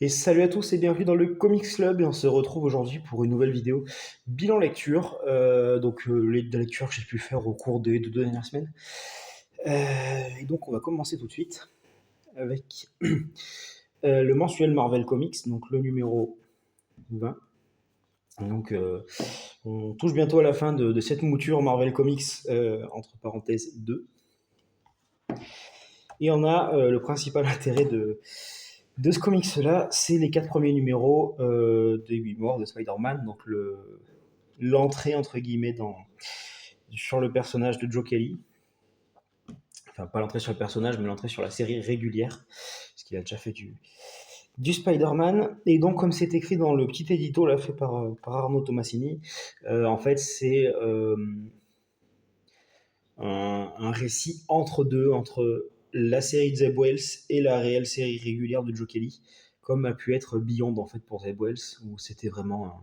Et salut à tous et bienvenue dans le Comics Club et on se retrouve aujourd'hui pour une nouvelle vidéo bilan lecture. Les lectures que j'ai pu faire au cours des 2 dernières semaines. Et donc on va commencer tout de suite avec le mensuel Marvel Comics, donc le numéro 20. Donc on touche bientôt à la fin de cette mouture Marvel Comics, entre parenthèses 2. Et on a le principal intérêt de ce comics-là, c'est les 4 premiers numéros des 8 morts de Spider-Man, donc l'entrée entre guillemets sur le personnage de Joe Kelly. Enfin, pas l'entrée sur le personnage, mais l'entrée sur la série régulière, parce qu'il a déjà fait du Spider-Man. Et donc, comme c'est écrit dans le petit édito là, fait par Arnaud Tomasini, en fait, c'est un récit entre deux, entre la série de Zeb Wells et la réelle série régulière de Joe Kelly, comme a pu être Beyond en fait pour Zeb Wells, où c'était vraiment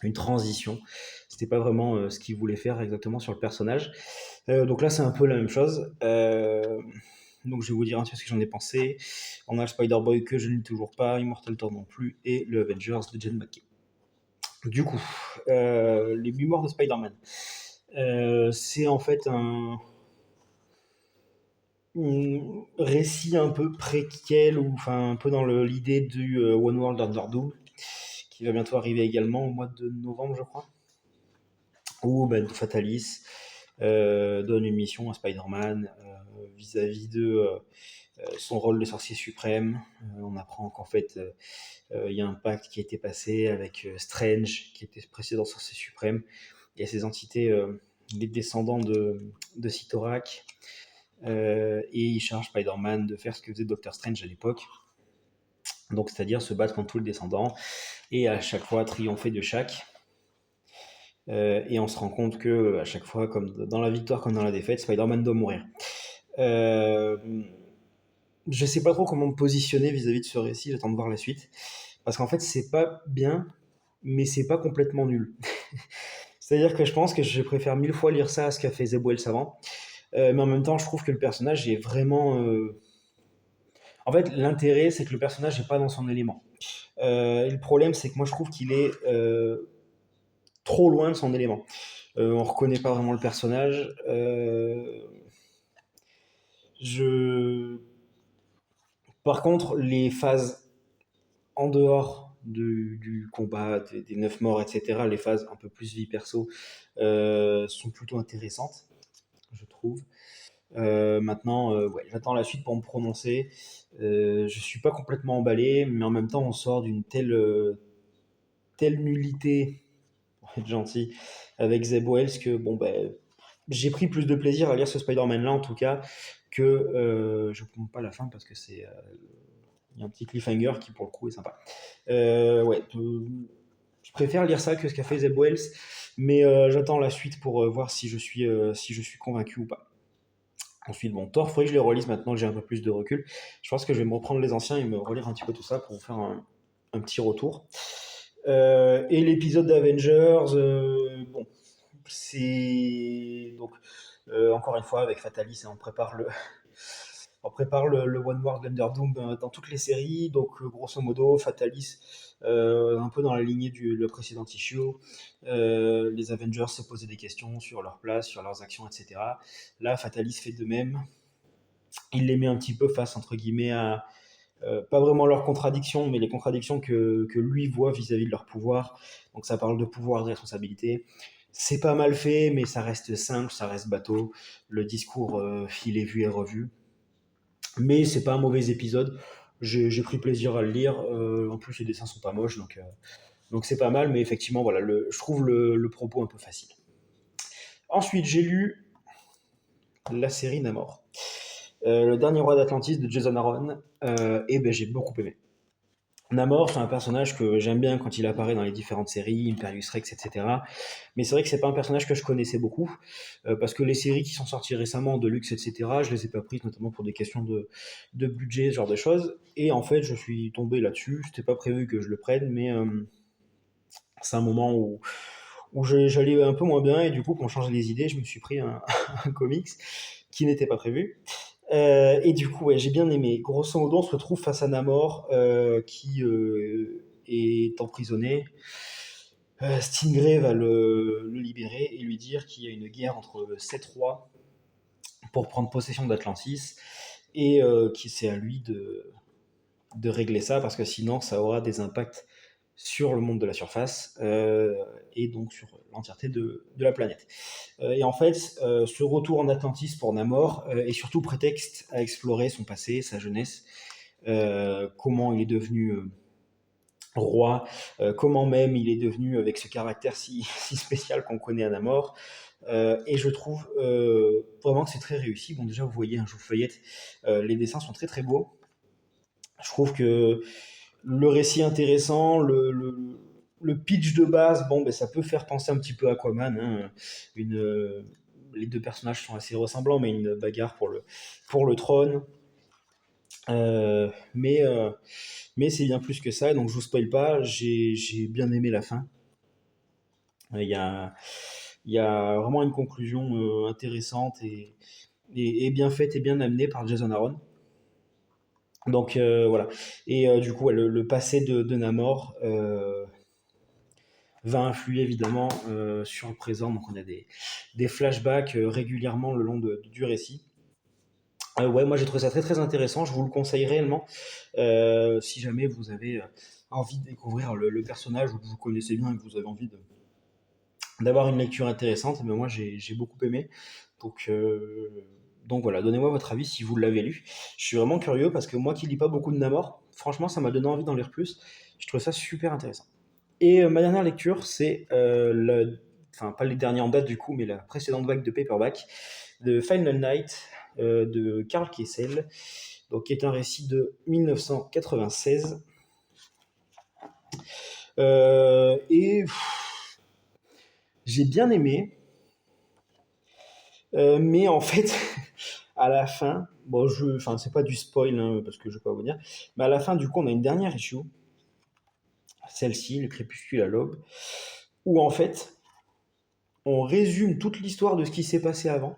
une transition. C'était pas vraiment ce qu'il voulait faire exactement sur le personnage. Donc là, c'est un peu la même chose. Donc je vais vous dire un peu ce que j'en ai pensé. On a le Spider-Boy que je ne lis toujours pas, Immortal Thor non plus, et le Avengers de Jen McKay. Du coup, les mémoires de Spider-Man. C'est en fait un récit un peu préquel, ou enfin un peu dans l'idée du One World Under Doom, qui va bientôt arriver également au mois de novembre, je crois, où Fatalis donne une mission à Spider-Man vis-à-vis de son rôle de sorcier suprême. On apprend qu'en fait, il y a un pacte qui a été passé avec Strange, qui était précédent sorcier suprême. Il y a ces entités, les descendants de Sitorak, et il charge Spider-Man de faire ce que faisait Doctor Strange à l'époque. Donc, c'est-à-dire se battre contre tout le descendant et à chaque fois triompher de chaque. Et on se rend compte que à chaque fois, comme dans la victoire comme dans la défaite, Spider-Man doit mourir. Je sais pas trop comment me positionner vis-à-vis de ce récit, j'attends de voir la suite. Parce qu'en fait, c'est pas bien, mais c'est pas complètement nul. C'est-à-dire que je pense que je préfère 1000 fois lire ça à ce qu'a fait Zeb Wells avant. Mais en même temps, je trouve que le personnage est vraiment. En fait, l'intérêt, c'est que le personnage n'est pas dans son élément. Et le problème, c'est que moi, je trouve qu'il est trop loin de son élément. On reconnaît pas vraiment le personnage. Je... Par contre, les phases en dehors du combat, des 9 morts, etc., les phases un peu plus vie perso, sont plutôt intéressantes, je trouve. Maintenant, ouais, j'attends la suite pour me prononcer. Je suis pas complètement emballé, mais en même temps, on sort d'une telle nullité, pour être gentil, avec Zeb Wells que bon, ben, j'ai pris plus de plaisir à lire ce Spider-Man là en tout cas que je ne compte pas la fin parce que c'est il y a un petit cliffhanger qui pour le coup est sympa. Ouais, je préfère lire ça que ce qu'a fait Zeb Wells, mais j'attends la suite pour voir si je suis convaincu ou pas. Ensuite, bon, Thor, il faudrait que je les relise maintenant que j'ai un peu plus de recul. Je pense que je vais me reprendre les anciens et me relire un petit peu tout ça pour vous faire un petit retour. Et l'épisode d'Avengers, bon, c'est donc encore une fois avec Fatalis, on prépare le One World Under Doom dans toutes les séries. Donc grosso modo, Fatalis, un peu dans la lignée du le précédent issue, les Avengers se posaient des questions sur leur place, sur leurs actions, etc. Là, Fatalis fait de même. Il les met un petit peu face entre guillemets à pas vraiment leurs contradictions, mais les contradictions que lui voit vis-à-vis de leur pouvoir. Donc ça parle de pouvoir, de responsabilité. C'est pas mal fait, mais ça reste simple, ça reste bateau. Le discours, il est vu et revu. Mais c'est pas un mauvais épisode. J'ai pris plaisir à le lire. En plus, les dessins sont pas moches, donc c'est pas mal. Mais effectivement, voilà, je trouve le propos un peu facile. Ensuite, j'ai lu la série Namor. Le dernier roi d'Atlantis de Jason Aaron. Et ben, j'ai beaucoup aimé. Namor, c'est un personnage que j'aime bien quand il apparaît dans les différentes séries, Imperius Rex, etc. Mais c'est vrai que c'est pas un personnage que je connaissais beaucoup, parce que les séries qui sont sorties récemment, de luxe, etc., je les ai pas prises, notamment pour des questions de budget, ce genre de choses. Et en fait, je suis tombé là-dessus. C'était pas prévu que je le prenne, mais c'est un moment où j'allais un peu moins bien, et du coup, pour changer les idées, je me suis pris un comics qui n'était pas prévu. Et du coup, ouais, j'ai bien aimé. Grosso modo, on se retrouve face à Namor qui est emprisonné. Stingray va le libérer et lui dire qu'il y a une guerre entre 7 rois pour prendre possession d'Atlantis et que c'est à lui de régler ça parce que sinon ça aura des impacts sur le monde de la surface et donc sur l'entièreté de la planète. Et en fait, ce retour en Atlantis pour Namor est surtout prétexte à explorer son passé, sa jeunesse, comment il est devenu roi, comment même il est devenu avec ce caractère si, si spécial qu'on connaît à Namor. Et je trouve vraiment que c'est très réussi. Bon, déjà, vous voyez, je vous feuillette, les dessins sont très très beaux. Je trouve que le récit est intéressant, le pitch de base, bon, ben, ça peut faire penser un petit peu à Aquaman. Hein. Les deux personnages sont assez ressemblants, mais une bagarre pour le trône. Euh, mais euh, mais c'est bien plus que ça, donc je vous spoil pas, j'ai bien aimé la fin. Il y a, il y a vraiment une conclusion intéressante et bien faite et bien amenée par Jason Aaron. Donc voilà. Et du coup, ouais, le passé de Namor va influer évidemment sur le présent. Donc on a des flashbacks régulièrement le long du récit. Ouais, moi j'ai trouvé ça très très intéressant. Je vous le conseille réellement si jamais vous avez envie de découvrir le personnage ou que vous connaissez bien et que vous avez envie d'avoir une lecture intéressante. Mais moi j'ai beaucoup aimé. Donc, euh, donc voilà, donnez-moi votre avis si vous l'avez lu. Je suis vraiment curieux parce que moi qui lis pas beaucoup de Namor, franchement ça m'a donné envie d'en lire plus. Je trouve ça super intéressant. Et ma dernière lecture, c'est enfin pas les dernières en date du coup, mais la précédente vague de paperback de Final Night de Karl Kessel, donc qui est un récit de 1996. Et j'ai bien aimé, mais en fait, à la fin, bon, enfin c'est pas du spoil hein, parce que je vais pas vous dire, mais à la fin du coup on a une dernière issue, celle-ci, le crépuscule à l'aube, où en fait on résume toute l'histoire de ce qui s'est passé avant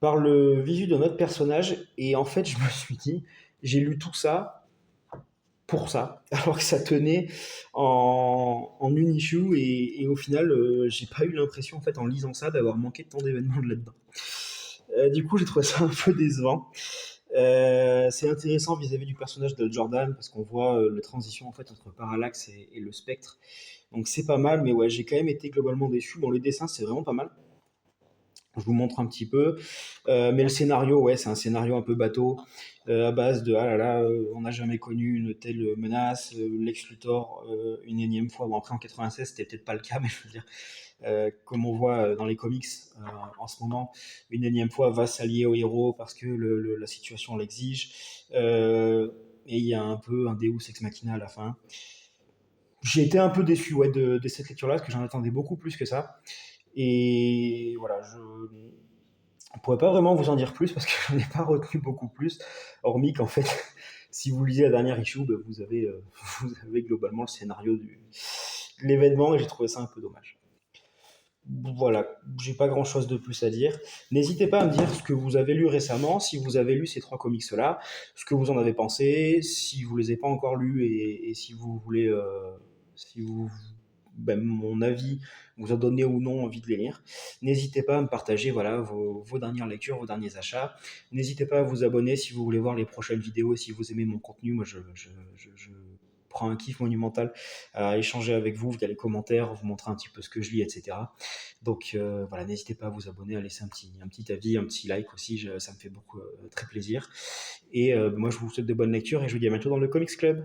par le visu de notre personnage. Et en fait, je me suis dit, j'ai lu tout ça pour ça, alors que ça tenait en une issue. Et au final, j'ai pas eu l'impression, en fait, en lisant ça, d'avoir manqué de tant d'événements là-dedans. Du coup, j'ai trouvé ça un peu décevant. C'est intéressant vis-à-vis du personnage de Jordan parce qu'on voit la transition en fait entre Parallax et le Spectre. Donc c'est pas mal, mais ouais, j'ai quand même été globalement déçu. Bon, les dessins c'est vraiment pas mal. Je vous montre un petit peu. Mais le scénario, ouais, c'est un scénario un peu bateau, à base de ah là là, on n'a jamais connu une telle menace, Lex Luthor une énième fois. Bon, après en 96, c'était peut-être pas le cas, mais je veux dire, comme on voit dans les comics en ce moment, une énième fois va s'allier au héros parce que la situation l'exige. Et il y a un peu un Deus ex machina à la fin. J'ai été un peu déçu ouais, de cette lecture-là, parce que j'en attendais beaucoup plus que ça. Et voilà, je ne pourrais pas vraiment vous en dire plus parce que je n'ai pas retenu beaucoup plus, hormis qu'en fait, si vous lisez la dernière issue, bah, vous avez globalement le scénario de l'événement et j'ai trouvé ça un peu dommage. Voilà, j'ai pas grand chose de plus à dire. N'hésitez pas à me dire ce que vous avez lu récemment, si vous avez lu ces trois comics-là, ce que vous en avez pensé, si vous les avez pas encore lus et si vous voulez, si vous, ben, mon avis vous a donné ou non envie de les lire. N'hésitez pas à me partager voilà, vos dernières lectures, vos derniers achats. N'hésitez pas à vous abonner si vous voulez voir les prochaines vidéos, si vous aimez mon contenu. Moi, je prends un kiff monumental à échanger avec vous via les commentaires, vous montrer un petit peu ce que je lis, etc. Donc voilà, n'hésitez pas à vous abonner, à laisser un petit avis, un petit like aussi, ça me fait beaucoup très plaisir. Et moi je vous souhaite de bonnes lectures et je vous dis à bientôt dans le Comics Club.